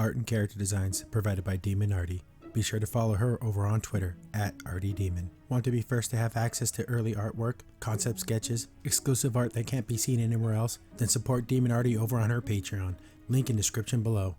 art and character designs provided by Demon Artie. Be sure to follow her over on Twitter at ArtieDemon. Want to be first to have access to early artwork, concept sketches, exclusive art that can't be seen anywhere else? Then support Demon Artie over on her Patreon. Link in description below.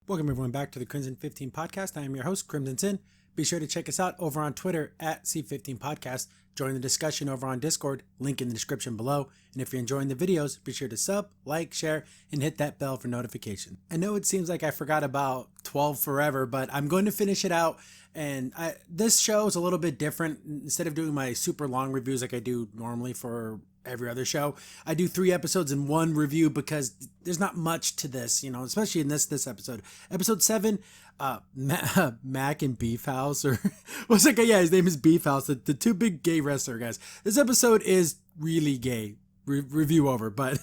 Welcome everyone back to the Crimson 15 Podcast. I am your host, Crimson Sin. Be sure to check us out over on Twitter at C15 Podcast. Join the discussion over on Discord, link in the description below. And if you're enjoying the videos, be sure to sub, like, share, and hit that bell for notification. I know it seems like I forgot about 12 Forever, but I'm going to finish it out. And this show is a little bit different. Instead of doing my super long reviews like I do normally for every other show, I do 3 episodes in one review because there's not much to this, especially in this episode. Episode 7, Mac and Beef House, or what's that guy? Yeah, his name is Beef House, the two big gay wrestler guys. This episode is really gay. Review over, but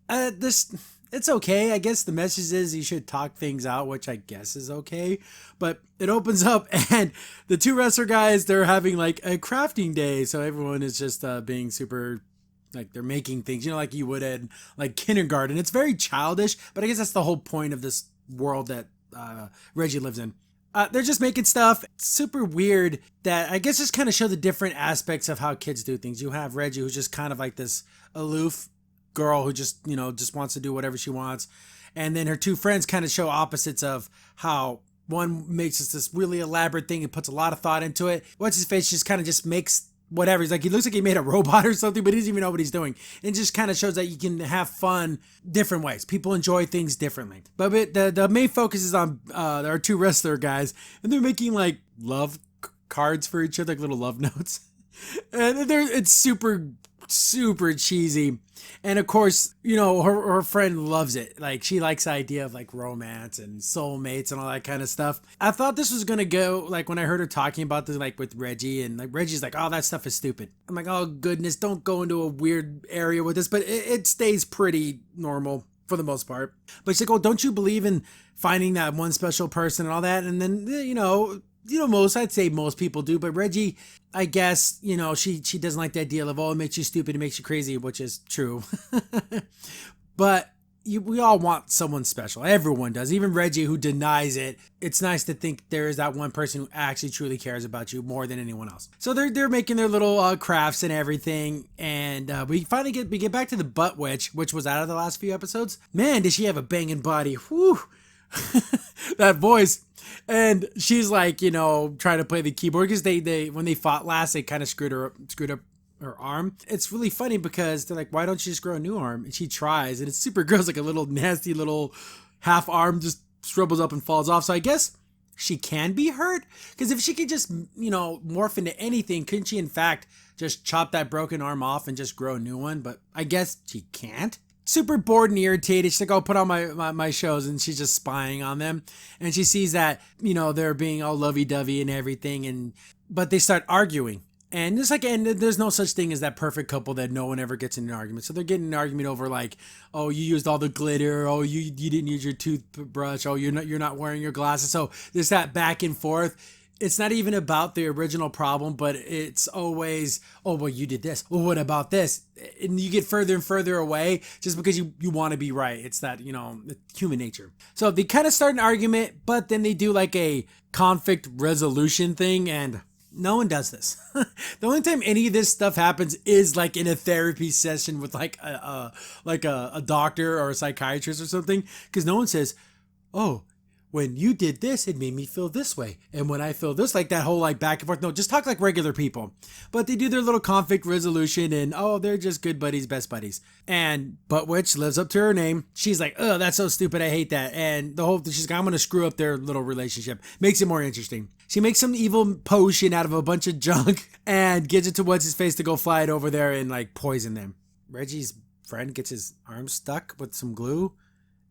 it's okay. I guess the message is you should talk things out, which I guess is okay. But it opens up and the two wrestler guys, they're having like a crafting day. So everyone is just being super, like they're making things, like you would in like kindergarten. It's very childish, but I guess that's the whole point of this world that Reggie lives in. They're just making stuff. It's super weird that I guess just kind of show the different aspects of how kids do things. You have Reggie, who's just kind of like this aloof girl who just wants to do whatever she wants. And then her two friends kind of show opposites of how one makes this really elaborate thing and puts a lot of thought into it. What's his face just kind of just makes whatever. He looks like he made a robot or something, but he doesn't even know what he's doing. It just kind of shows that you can have fun different ways. People enjoy things differently. But the main focus is on our two wrestler guys, and they're making like love cards for each other, like little love notes. And it's super, super cheesy. And of course, her friend loves it. Like she likes the idea of like romance and soulmates and all that kind of stuff. I thought this was going to go like when I heard her talking about this, like with Reggie, and like Reggie's like, oh, that stuff is stupid. I'm like, oh goodness, don't go into a weird area with this, but it stays pretty normal for the most part. But she's like, oh, don't you believe in finding that one special person and all that? And then, I'd say most people do, but Reggie, I guess, she doesn't like the idea of, it makes you stupid, it makes you crazy, which is true. But we all want someone special. Everyone does. Even Reggie, who denies it. It's nice to think there is that one person who actually truly cares about you more than anyone else. So they're making their little crafts and everything. And we finally get back to the butt witch, which was out of the last few episodes. Man, did she have a banging body. Whew. That voice. And she's like, trying to play the keyboard because they when they fought last, they kind of screwed up her arm. It's really funny because they're like, why don't you just grow a new arm? And she tries, and it's super gross, like a little nasty little half arm just shrivels up and falls off. So I guess she can be hurt, because if she could just, morph into anything, couldn't she in fact just chop that broken arm off and just grow a new one? But I guess she can't. Super bored and irritated. She's like, oh, put on my shows, and she's just spying on them. And she sees that, they're being all lovey-dovey and everything, but they start arguing. And there's no such thing as that perfect couple that no one ever gets in an argument. So they're getting an argument over like, oh, you used all the glitter. Oh, you didn't use your toothbrush. Oh, you're not wearing your glasses. So there's that back and forth. It's not even about the original problem, but it's always, oh, well, you did this. Well, what about this? And you get further and further away just because you want to be right. It's that, human nature. So they kind of start an argument, but then they do like a conflict resolution thing, and no one does this. The only time any of this stuff happens is like in a therapy session with like a doctor or a psychiatrist or something, because no one says, oh, when you did this, it made me feel this way. And when I feel this, like that whole like back and forth. No, just talk like regular people. But they do their little conflict resolution, and they're just good buddies, best buddies. And Butt Witch lives up to her name. She's like, oh, that's so stupid. I hate that. And she's like, I'm going to screw up their little relationship. Makes it more interesting. She makes some evil potion out of a bunch of junk and gives it to What's-His-Face to go fly it over there and like poison them. Reggie's friend gets his arm stuck with some glue,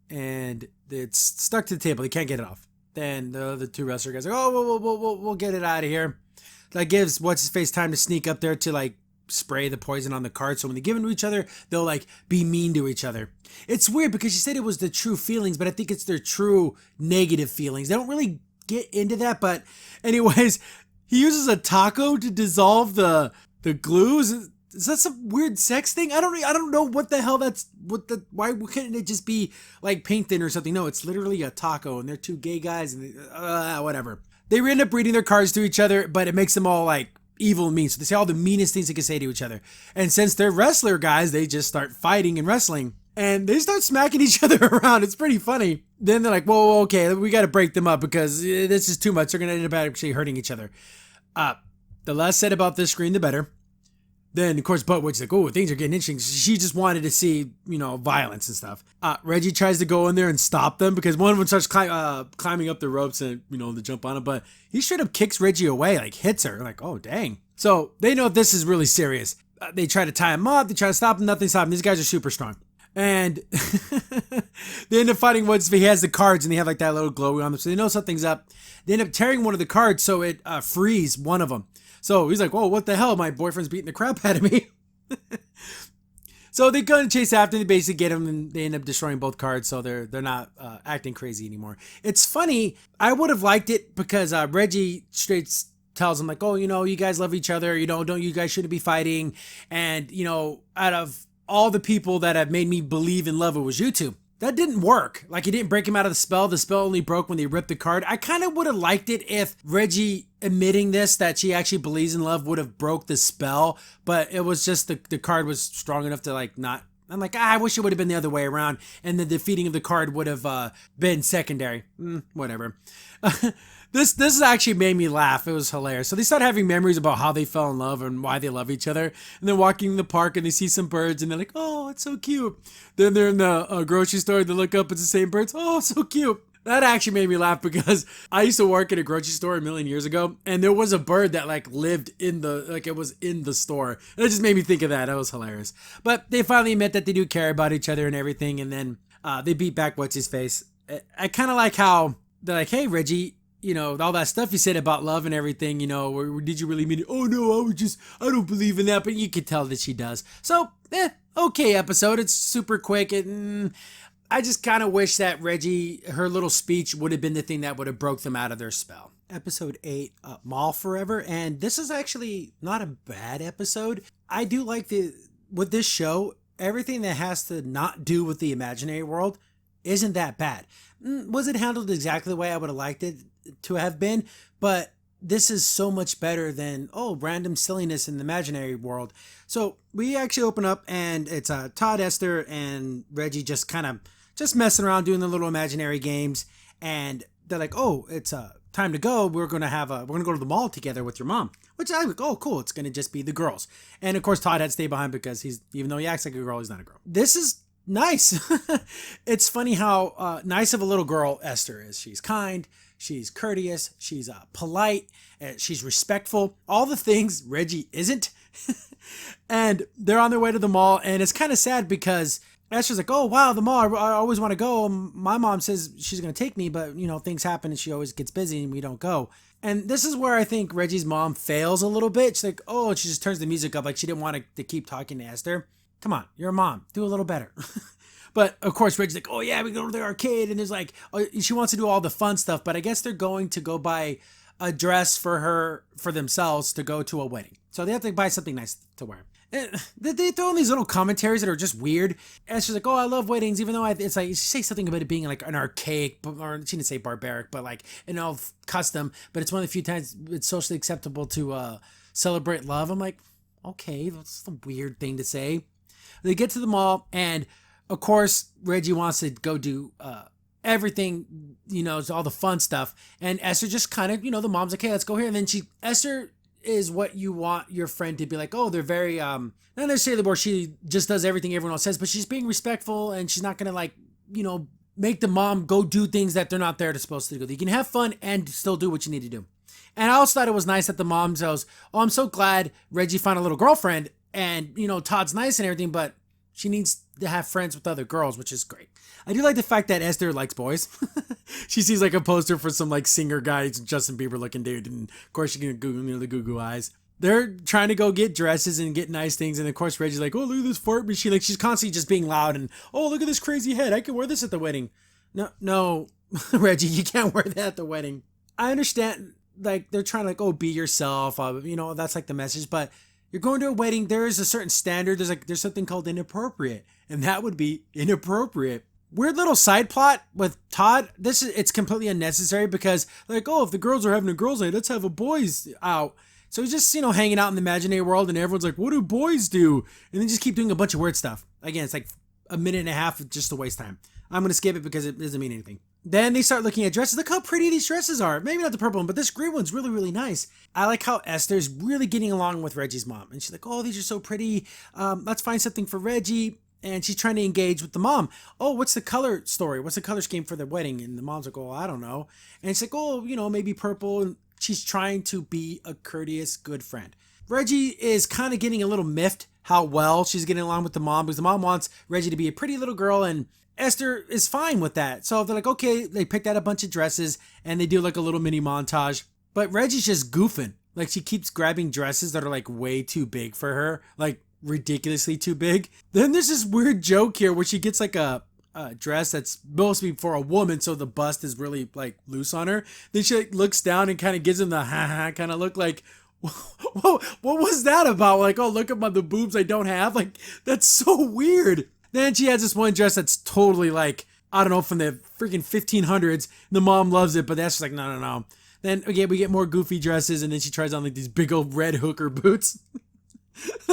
and it's stuck to the table. He can't get it off. Then the two wrestler guys are like, oh, we'll get it out of here. That gives What's-His-Face time to sneak up there to like spray the poison on the card. So when they give it to each other, they'll like be mean to each other. It's weird because she said it was the true feelings, but I think it's their true negative feelings. They don't really get into that. But anyways, he uses a taco to dissolve the glues. is that some weird sex thing? I don't know what the hell why couldn't it just be like paint thin or something? No, it's literally a taco and they're two gay guys and whatever. They end up reading their cards to each other, but it makes them all like evil and mean. So they say all the meanest things they can say to each other. And since they're wrestler guys, they just start fighting and wrestling. And they start smacking each other around. It's pretty funny. Then they're like, whoa, okay, we got to break them up because this is too much. They're going to end up actually hurting each other. The less said about this screen, the better. Then, of course, Buttwood's like, oh, things are getting interesting. She just wanted to see, violence and stuff. Reggie tries to go in there and stop them because one of them starts climbing up the ropes and, to jump on him. But he straight up kicks Reggie away, like hits her. Like, oh, dang. So they know this is really serious. They try to tie him up. They try to stop him. Nothing stops him. These guys are super strong. And they end up fighting once he has the cards and they have like that little glow on them. So they know something's up. They end up tearing one of the cards so it frees one of them. So he's like, whoa, what the hell? My boyfriend's beating the crap out of me. So they go and chase after him. They basically get him and they end up destroying both cards. So they're not acting crazy anymore. It's funny. I would have liked it because Reggie straight tells him like, oh, you guys love each other. Don't you guys shouldn't be fighting. And, out of all the people that have made me believe in love, it was you two. That didn't work. Like, he didn't break him out of the spell. The spell only broke when they ripped the card. I kind of would have liked it if Reggie admitting this, that she actually believes in love, would have broke the spell. But it was just the card was strong enough to like not. I'm like, I wish it would have been the other way around. And the defeating of the card would have been secondary. Whatever. This actually made me laugh. It was hilarious. So they start having memories about how they fell in love and why they love each other. And they're walking in the park and they see some birds and they're like, oh, it's so cute. Then they're in the grocery store and they look up, it's the same birds. Oh, so cute. That actually made me laugh because I used to work at a grocery store a million years ago and there was a bird that like lived it was in the store. And it just made me think of that. That was hilarious. But they finally admit that they do care about each other and everything. And then they beat back What's-His-Face. I kind of like how they're like, hey, Reggie, all that stuff you said about love and everything, did you really mean it? Oh no, I don't believe in that, but you could tell that she does. So, okay episode. It's super quick. I just kind of wish that Reggie, her little speech would have been the thing that would have broke them out of their spell. Episode 8, Mall Forever. And this is actually not a bad episode. I do like with this show, everything that has to not do with the imaginary world isn't that bad. Was it handled exactly the way I would have liked it to have been? But this is so much better than, random silliness in the imaginary world. So we actually open up and it's Todd, Esther, and Reggie just messing around doing the little imaginary games. And they're like, oh, it's time to go. We're going to go to the mall together with your mom. Which I like, oh, cool. It's going to just be the girls. And of course, Todd had to stay behind because even though he acts like a girl, he's not a girl. This is nice. It's funny how nice of a little girl Esther is. She's kind, she's courteous, she's polite, she's respectful. All the things Reggie isn't. And they're on their way to the mall, and it's kind of sad because Esther's like, oh wow, the mall, I always want to go. My mom says she's going to take me, but things happen and she always gets busy and we don't go. And this is where I think Reggie's mom fails a little bit. She's like, oh, she just turns the music up like she didn't want to keep talking to Esther. Come on, you're a mom. Do a little better. But of course, Reggie's like, oh yeah, we go to the arcade. And there's like, she wants to do all the fun stuff. But I guess they're going to go buy a dress for themselves to go to a wedding. So they have to buy something nice to wear. And they throw in these little commentaries that are just weird. And she's like, oh, I love weddings. Even though it's like, she say something about it being like an archaic, or she didn't say barbaric, but like custom. But it's one of the few times it's socially acceptable to celebrate love. I'm like, okay, that's a weird thing to say. They get to the mall, and of course, Reggie wants to go do everything, all the fun stuff. And Esther just kind of, the mom's like, hey, let's go here. And then Esther is what you want your friend to be like. Oh, they're very, not necessarily where she just does everything everyone else says, but she's being respectful and she's not going to make the mom go do things that they're not there to supposed to do. You can have fun and still do what you need to do. And I also thought it was nice that the mom goes, oh, I'm so glad Reggie found a little girlfriend. And, Todd's nice and everything, but she needs to have friends with other girls, which is great. I do like the fact that Esther likes boys. She sees like a poster for some like singer guy, Justin Bieber looking dude. And of course she can Google, the goo eyes. They're trying to go get dresses and get nice things. And of course Reggie's like, oh, look at this fart machine. Like she's constantly just being loud and, oh, look at this crazy head. I can wear this at the wedding. No, Reggie, you can't wear that at the wedding. I understand like they're trying to like, oh, be yourself. That's like the message, but You're going to a wedding. There is a certain standard. There's something called inappropriate, and that would be inappropriate. Weird little side plot with Todd. It's completely unnecessary because like, oh, if the girls are having a girls' night, let's have a boys out. So he's just, hanging out in the imaginary world, and everyone's like, what do boys do? And they just keep doing a bunch of weird stuff. Again, it's like a minute and a half of just a waste time. I'm going to skip it because it doesn't mean anything. Then they start looking at dresses. Look how pretty these dresses are. Maybe not the purple one, but this green one's really, really nice. I like how Esther's really getting along with Reggie's mom. And she's like, oh, these are so pretty. Let's find something for Reggie. And she's trying to engage with the mom. Oh, what's the color story? What's the color scheme for the wedding? And the mom's like, oh, I don't know. And it's like, oh, maybe purple. And she's trying to be a courteous, good friend. Reggie is kind of getting a little miffed how well she's getting along with the mom because the mom wants Reggie to be a pretty little girl, and Esther is fine with that. So they're like, okay, they picked out a bunch of dresses and they do like a little mini montage. But Reggie's just goofing. Like she keeps grabbing dresses that are like way too big for her, like ridiculously too big. Then there's this weird joke here where she gets like a dress that's mostly for a woman, so the bust is really like loose on her. Then she like, looks down and kind of gives him the ha kind of look like, whoa, what was that about? Like, oh, look at the boobs I don't have. Like, that's so weird. Then she has this one dress that's totally like, I don't know, from the freaking 1500s. The mom loves it, but that's just like, no. Then again, we get more goofy dresses, and then she tries on like these big old red hooker boots.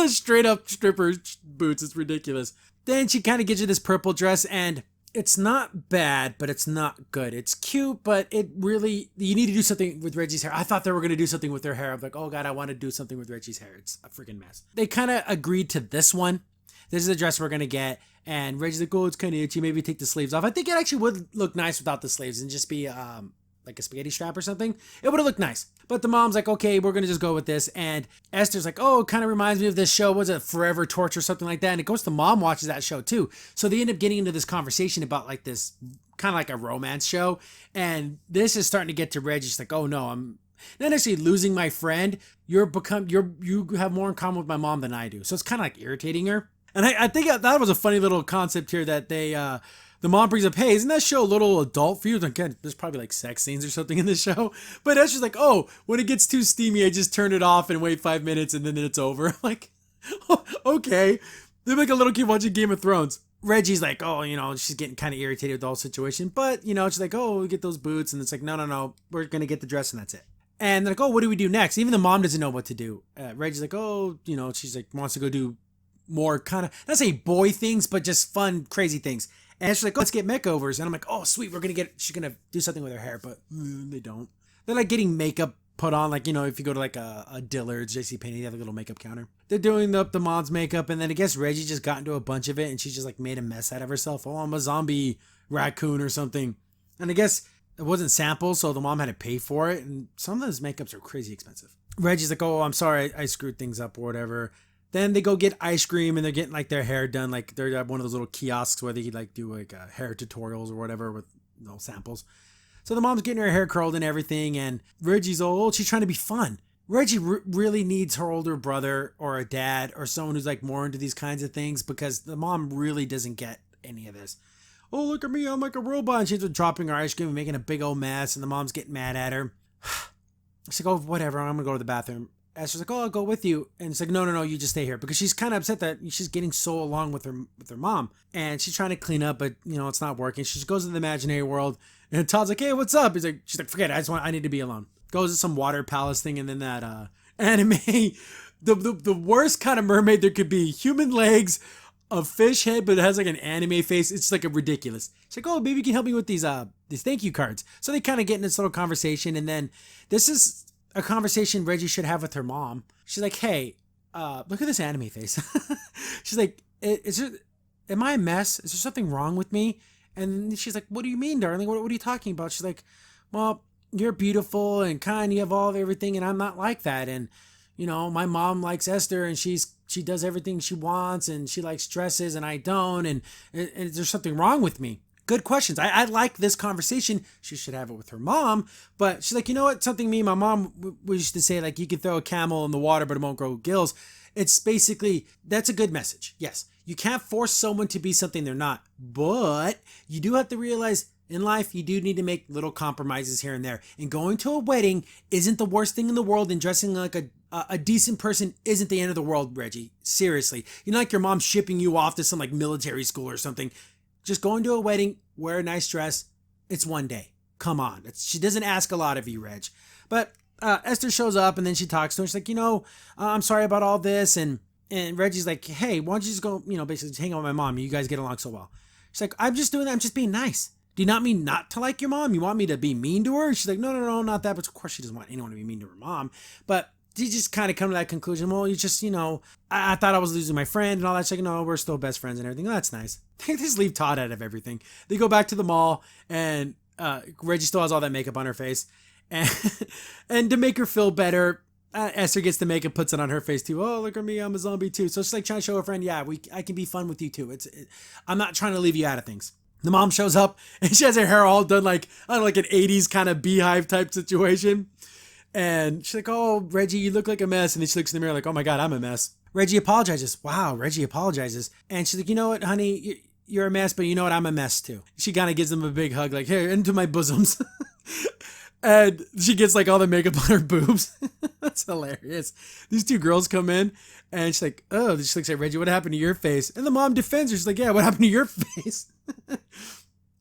Straight up stripper boots. It's ridiculous. Then she kind of gives you this purple dress, and it's not bad, but it's not good. It's cute, but you need to do something with Reggie's hair. I thought they were going to do something with their hair. I'm like, oh God, I want to do something with Reggie's hair. It's a freaking mess. They kind of agreed to this one. This is the dress we're going to get. And Reggie's like, oh, it's kind of itchy. Maybe take the sleeves off. I think it actually would look nice without the sleeves and just be like a spaghetti strap or something. It would have looked nice. But the mom's like, okay, we're going to just go with this. And Esther's like, oh, it kind of reminds me of this show. Was it Forever Torture or something like that? And it goes to mom watches that show too. So they end up getting into this conversation about like this kind of like a romance show. And this is starting to get to Reggie. She's like, oh no, I'm not necessarily losing my friend. You have more in common with my mom than I do. So it's kind of like irritating her. And I think that was a funny little concept here that the mom brings up, hey, isn't that show a little adult for you? Again, there's probably like sex scenes or something in this show. But that's just like, oh, when it gets too steamy, I just turn it off and wait 5 minutes and then it's over. I'm like, oh, okay. They're like a little kid watching Game of Thrones. Reggie's like, oh, she's getting kind of irritated with the whole situation. But, she's like, oh, we get those boots. And it's like, no, we're going to get the dress and that's it. And they're like, oh, what do we do next? Even the mom doesn't know what to do. Reggie's like, oh, she's like, wants to go do more kind of, not say boy things, but just fun, crazy things. And she's like, oh, let's get makeovers. And I'm like, oh, sweet, she's going to do something with her hair, but they don't. They're like getting makeup put on, like, if you go to like a Dillard's, JCPenney, they have a little makeup counter. They're doing the mom's makeup, and then I guess Reggie just got into a bunch of it, and she just like made a mess out of herself. Oh, I'm a zombie raccoon or something. And I guess it wasn't samples, so the mom had to pay for it, and some of those makeups are crazy expensive. Reggie's like, oh, I'm sorry, I screwed things up or whatever. Then they go get ice cream and they're getting like their hair done. Like they're at one of those little kiosks where they could like do like hair tutorials or whatever with samples. So the mom's getting her hair curled and everything. And Reggie's old. She's trying to be fun. Reggie really needs her older brother or a dad or someone who's like more into these kinds of things because the mom really doesn't get any of this. Oh, look at me. I'm like a robot. And she's dropping her ice cream and making a big old mess. And the mom's getting mad at her. She's like, oh, whatever. I'm going to go to the bathroom. Esther's like, oh, I'll go with you. And it's like, no, you just stay here. Because she's kind of upset that she's getting so along with her mom. And she's trying to clean up, but, it's not working. She just goes to the imaginary world. And Todd's like, hey, what's up? She's like, forget it. I need to be alone. Goes to some water palace thing. And then that anime, the worst kind of mermaid there could be. Human legs, a fish head, but it has like an anime face. It's like a ridiculous. She's like, oh, maybe you can help me with these thank you cards. So they kind of get in this little conversation. And then this is a conversation Reggie should have with her mom. She's like, hey, look at this anime face. She's like, am I a mess? Is there something wrong with me? And she's like, what do you mean, darling? What are you talking about? She's like, well, you're beautiful and kind. You have all of everything. And I'm not like that. And, my mom likes Esther and she does everything she wants and she likes dresses and I don't. And is there something wrong with me? Good questions. I like this conversation. She should have it with her mom. But she's like, you know what? Something my mom used to say, like, you can throw a camel in the water, but it won't grow gills. It's basically, that's a good message. Yes, you can't force someone to be something they're not. But you do have to realize in life, you do need to make little compromises here and there. And going to a wedding isn't the worst thing in the world. And dressing like a A decent person isn't the end of the world, Reggie. Seriously. You know, like your mom shipping you off to some like military school or something. Just going to a wedding, wear a nice dress. It's one day. Come on. She doesn't ask a lot of you, Reg. But Esther shows up and then she talks to her. She's like, I'm sorry about all this. And Reggie's like, hey, why don't you just go, basically just hang out with my mom. You guys get along so well. She's like, I'm just doing that. I'm just being nice. Do you not mean not to like your mom? You want me to be mean to her? She's like, no, not that. But of course she doesn't want anyone to be mean to her mom. But she just kind of come to that conclusion. Well, you just, I thought I was losing my friend and all that. She's like, no, we're still best friends and everything. Oh, that's nice. They just leave Todd out of everything. They go back to the mall and Reggie still has all that makeup on her face. And to make her feel better, Esther gets the makeup, puts it on her face too. Oh, look at me, I'm a zombie too. So she's like trying to show her friend, yeah, I can be fun with you too. I'm not trying to leave you out of things. The mom shows up and she has her hair all done like, I don't know, like an 80s kind of beehive type situation. And she's like, oh, Reggie, you look like a mess. And then she looks in the mirror like, oh my God, I'm a mess. Reggie apologizes. Wow, Reggie apologizes. And she's like, you know what, honey, you're a mess, but you know what, I'm a mess too. She kind of gives him a big hug like, here, into my bosoms. And she gets like all the makeup on her boobs. That's hilarious. These two girls come in and she's like, oh, she looks at Reggie, what happened to your face? And the mom defends her. She's like, yeah, what happened to your face?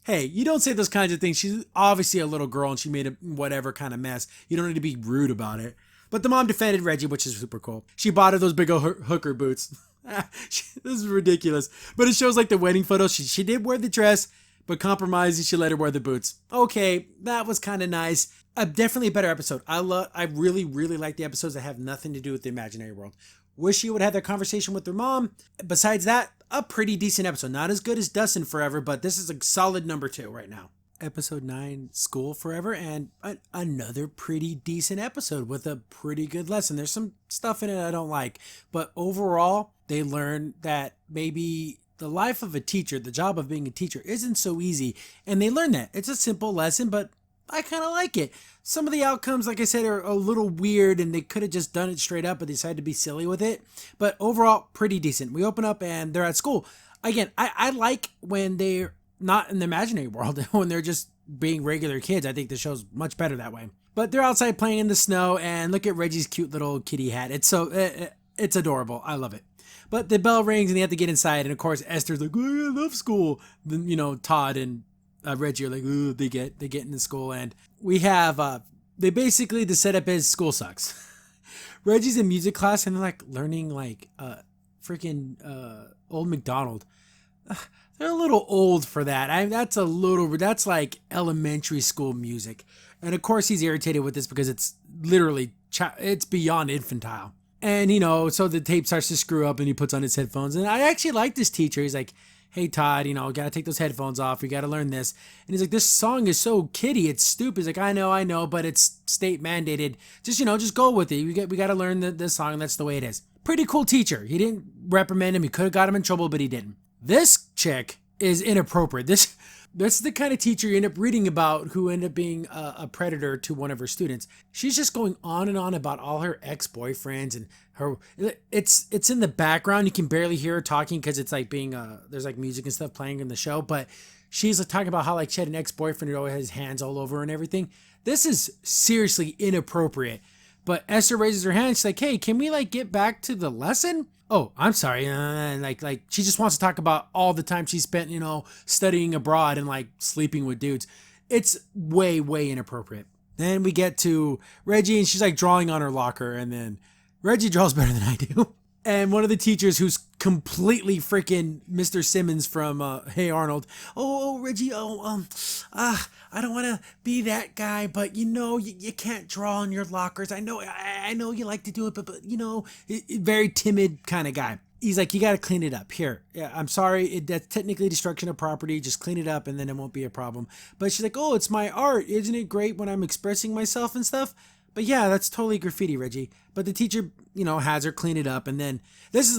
Hey, you don't say those kinds of things. She's obviously a little girl and she made a whatever kind of mess. You don't need to be rude about it. But the mom defended Reggie, which is super cool. She bought her those big old hooker boots. This is ridiculous. But it shows like the wedding photos. She did wear the dress, but compromised and she let her wear the boots. Okay, that was kind of nice. Definitely a better episode. I really, really like the episodes that have nothing to do with the imaginary world. Wish she would have that conversation with her mom. Besides that, a pretty decent episode. Not as good as Dustin Forever, but this is a solid number 2 right now. Episode 9, School Forever, and another pretty decent episode with a pretty good lesson. There's some stuff in it I don't like, but overall, they learn that maybe the life of a teacher, the job of being a teacher, isn't so easy, and they learn that. It's a simple lesson, but I kind of like it. Some of the outcomes, like I said, are a little weird and they could have just done it straight up, but they decided to be silly with it. But overall, pretty decent. We open up and they're at school. Again, I like when they're not in the imaginary world, when they're just being regular kids. I think the show's much better that way. But they're outside playing in the snow and look at Reggie's cute little kitty hat. It's adorable. I love it. But the bell rings and they have to get inside. And of course, Esther's like, oh, I love school. Then, Todd and Reggie are like, ooh, they get into school, and we have the setup is school sucks. Reggie's in music class and they're like learning like freaking Old MacDonald. They're a little old for that. That's like elementary school music, and of course he's irritated with this because it's literally it's beyond infantile. And so the tape starts to screw up and he puts on his headphones. And I actually like this teacher. He's like, hey, Todd, gotta take those headphones off. We gotta learn this. And he's like, this song is so kiddie. It's stupid. He's like, I know, but it's state mandated. Just go with it. We gotta learn this song. That's the way it is. Pretty cool teacher. He didn't reprimand him. He could have got him in trouble, but he didn't. This chick is inappropriate. This is the kind of teacher you end up reading about who ended up being a predator to one of her students. She's just going on and on about all her ex-boyfriends and her. It's in the background. You can barely hear her talking because it's like being there's like music and stuff playing in the show. But she's like talking about how like she had an ex-boyfriend who always has his hands all over her and everything. This is seriously inappropriate. But Esther raises her hand. She's like, hey, can we like get back to the lesson? Oh, I'm sorry. Like she just wants to talk about all the time she spent, studying abroad and like sleeping with dudes. It's way, way inappropriate. Then we get to Reggie and she's like drawing on her locker, and then Reggie draws better than I do. And one of the teachers, who's completely freaking Mr. Simmons from Hey Arnold. Oh, Reggie. I don't want to be that guy, but you can't draw on your lockers. I know you like to do it, but very timid kind of guy. He's like, you got to clean it up. Here, yeah, I'm sorry. That's technically destruction of property. Just clean it up and then it won't be a problem. But she's like, oh, it's my art. Isn't it great when I'm expressing myself and stuff? But yeah, that's totally graffiti, Reggie. But the teacher, has her clean it up. And then this is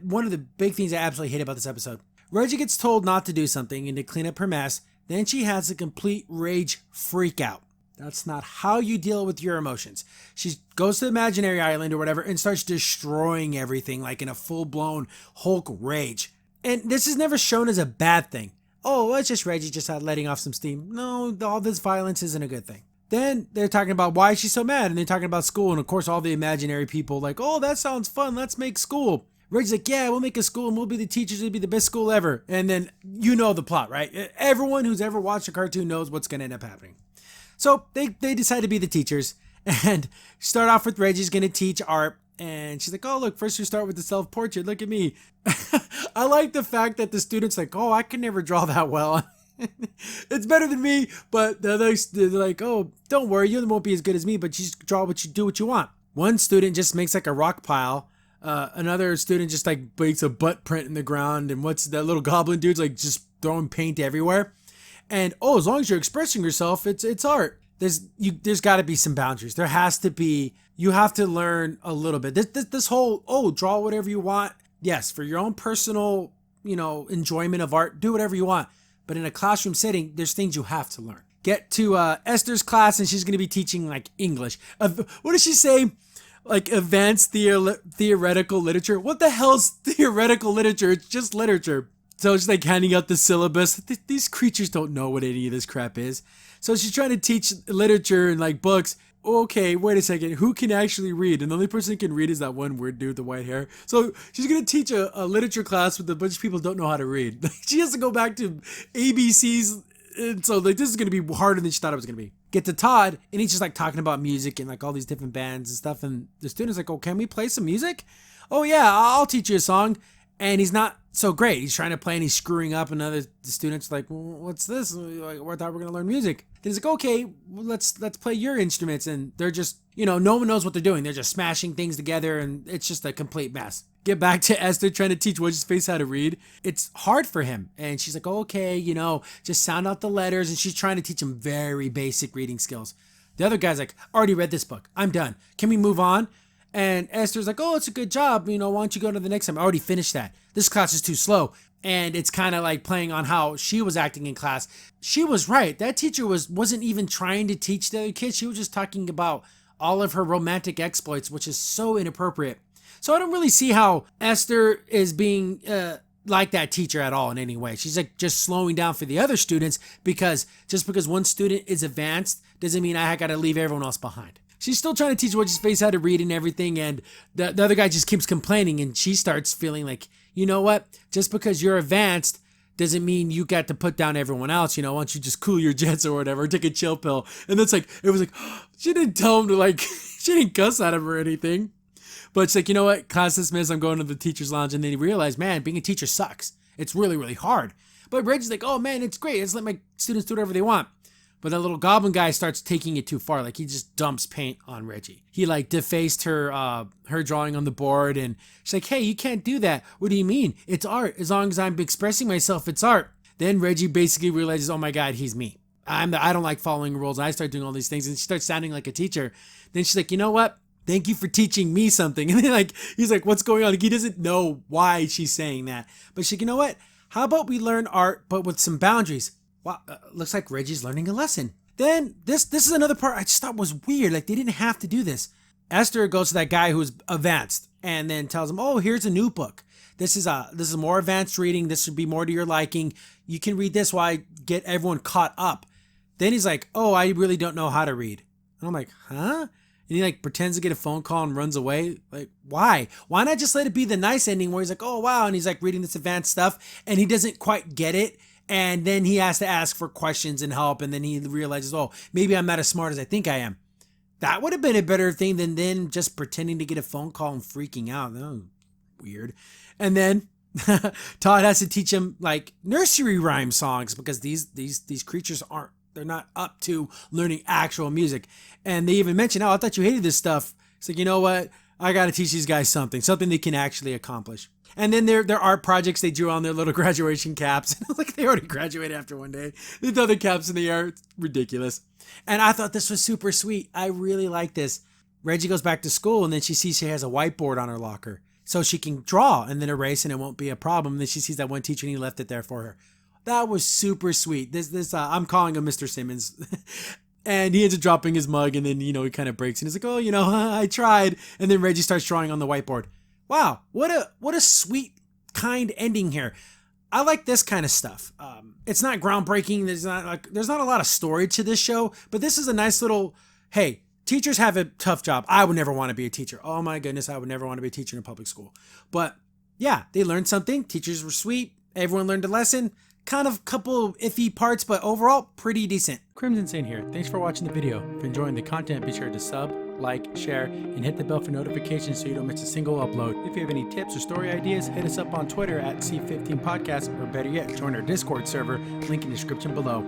one of the big things I absolutely hate about this episode. Reggie gets told not to do something and to clean up her mess. Then she has a complete rage freak out. That's not how you deal with your emotions. She goes to the imaginary island or whatever and starts destroying everything like in a full-blown Hulk rage. And this is never shown as a bad thing. Oh, it's just Reggie just letting off some steam. No, all this violence isn't a good thing. Then they're talking about why she's so mad, and they're talking about school, and of course all the imaginary people like, oh, that sounds fun, let's make school. Reggie's like, yeah, we'll make a school and we'll be the teachers, it'll be the best school ever. And then you know the plot, right? Everyone who's ever watched a cartoon knows what's going to end up happening. So they decide to be the teachers and start off with Reggie's going to teach art. And she's like, oh, look, first we start with the self-portrait. Look at me. I like the fact that the student's like, oh, I can never draw that well. It's better than me. But they're like, oh, don't worry. You won't be as good as me, but you just draw what you want. One student just makes like a rock pile. Another student just like makes a butt print in the ground. And what's that little goblin dude's like just throwing paint everywhere. And, oh, as long as you're expressing yourself, it's art. There's got to be some boundaries. There has to be. You have to learn a little bit. This whole, oh, draw whatever you want. Yes, for your own personal, enjoyment of art, do whatever you want. But in a classroom setting, there's things you have to learn. Get to Esther's class, and she's going to be teaching like English. What does she say? Like advanced theoretical literature. What the hell's theoretical literature? It's just literature. So she's like handing out the syllabus. These creatures don't know what any of this crap is. So she's trying to teach literature and like books. Okay, wait a second. Who can actually read? And the only person who can read is that one weird dude with the white hair. So she's going to teach a literature class with a bunch of people who don't know how to read. She has to go back to ABCs. And so like this is going to be harder than she thought it was going to be. Get to Todd, and he's just like talking about music and like all these different bands and stuff. And the student's like, oh, can we play some music? Oh, yeah, I'll teach you a song. And he's not so great. He's trying to play and he's screwing up. And the students like, well, what's this? Like, I thought we were going to learn music. Then he's like, okay, well, let's play your instruments. And they're just, no one knows what they're doing. They're just smashing things together and it's just a complete mess. Get back to Esther trying to teach What's-His-Face how to read. It's hard for him. And she's like, okay, just sound out the letters. And she's trying to teach him very basic reading skills. The other guy's like, I already read this book. I'm done. Can we move on? And Esther's like, oh, it's a good job. Why don't you go to the next time? I already finished that. This class is too slow. And it's kind of like playing on how she was acting in class. She was right. That teacher wasn't even trying to teach the other kids. She was just talking about all of her romantic exploits, which is so inappropriate. So I don't really see how Esther is being like that teacher at all in any way. She's like just slowing down for the other students because just because one student is advanced doesn't mean I got to leave everyone else behind. She's still trying to teach What's-His-Face how to read and everything, and the other guy just keeps complaining, and she starts feeling like, you know what? Just because you're advanced doesn't mean you got to put down everyone else. Why don't you just cool your jets or whatever, take a chill pill. And that's like, it was like, she didn't tell him to like, she didn't cuss at him or anything. But it's like, you know what? Class dismissed, I'm going to the teacher's lounge. And then he realized, man, being a teacher sucks. It's really, really hard. But Reggie's like, oh man, it's great. Let's let my students do whatever they want. But that little goblin guy starts taking it too far. Like he just dumps paint on Reggie. He like defaced her drawing on the board, and she's like, hey, you can't do that. What do you mean? It's art. As long as I'm expressing myself, it's art. Then Reggie basically realizes, oh my God, he's me. I don't like following rules. And I start doing all these things, and she starts sounding like a teacher. Then she's like, you know what? Thank you for teaching me something. And then he's like, what's going on? Like, he doesn't know why she's saying that. But she's like, you know what? How about we learn art, but with some boundaries? Wow, looks like Reggie's learning a lesson. Then this is another part I just thought was weird. Like they didn't have to do this. Esther goes to that guy who's advanced and then tells him, oh, here's a new book. This is more advanced reading. This would be more to your liking. You can read this while I get everyone caught up. Then he's like, oh, I really don't know how to read. And I'm like, huh? And he like pretends to get a phone call and runs away. Like, why? Why not just let it be the nice ending where he's like, oh, wow. And he's like reading this advanced stuff and he doesn't quite get it. And then he has to ask for questions and help. And then he realizes, oh, maybe I'm not as smart as I think I am. That would have been a better thing than then just pretending to get a phone call and freaking out. That was weird. And then Todd has to teach him like nursery rhyme songs because these creatures they're not up to learning actual music. And they even mention, oh, I thought you hated this stuff. It's like, you know what? I got to teach these guys something they can actually accomplish. And then their art projects they drew on their little graduation caps. Like they already graduated after one day. They throw the caps in the air. It's ridiculous. And I thought this was super sweet. I really like this. Reggie goes back to school and then she sees she has a whiteboard on her locker. So she can draw and then erase and it won't be a problem. And then she sees that one teacher and he left it there for her. That was super sweet. I'm calling him Mr. Simmons. And he ends up dropping his mug and then, he kind of breaks and he's like, oh, I tried. And then Reggie starts drawing on the whiteboard. Wow, what a sweet, kind ending here. I like this kind of stuff. It's not groundbreaking. There's not a lot of story to this show, but this is a nice little, hey, teachers have a tough job. I would never want to be a teacher. Oh my goodness, I would never want to be a teacher in a public school. But yeah, they learned something. Teachers were sweet. Everyone learned a lesson. Kind of couple iffy parts, but overall pretty decent. Crimson Saint here. Thanks for watching the video. If you're enjoying the content, be sure to sub, like, share, and hit the bell for notifications so you don't miss a single upload. If you have any tips or story ideas, hit us up on Twitter at C15Podcast, or better yet, join our Discord server, link in the description below.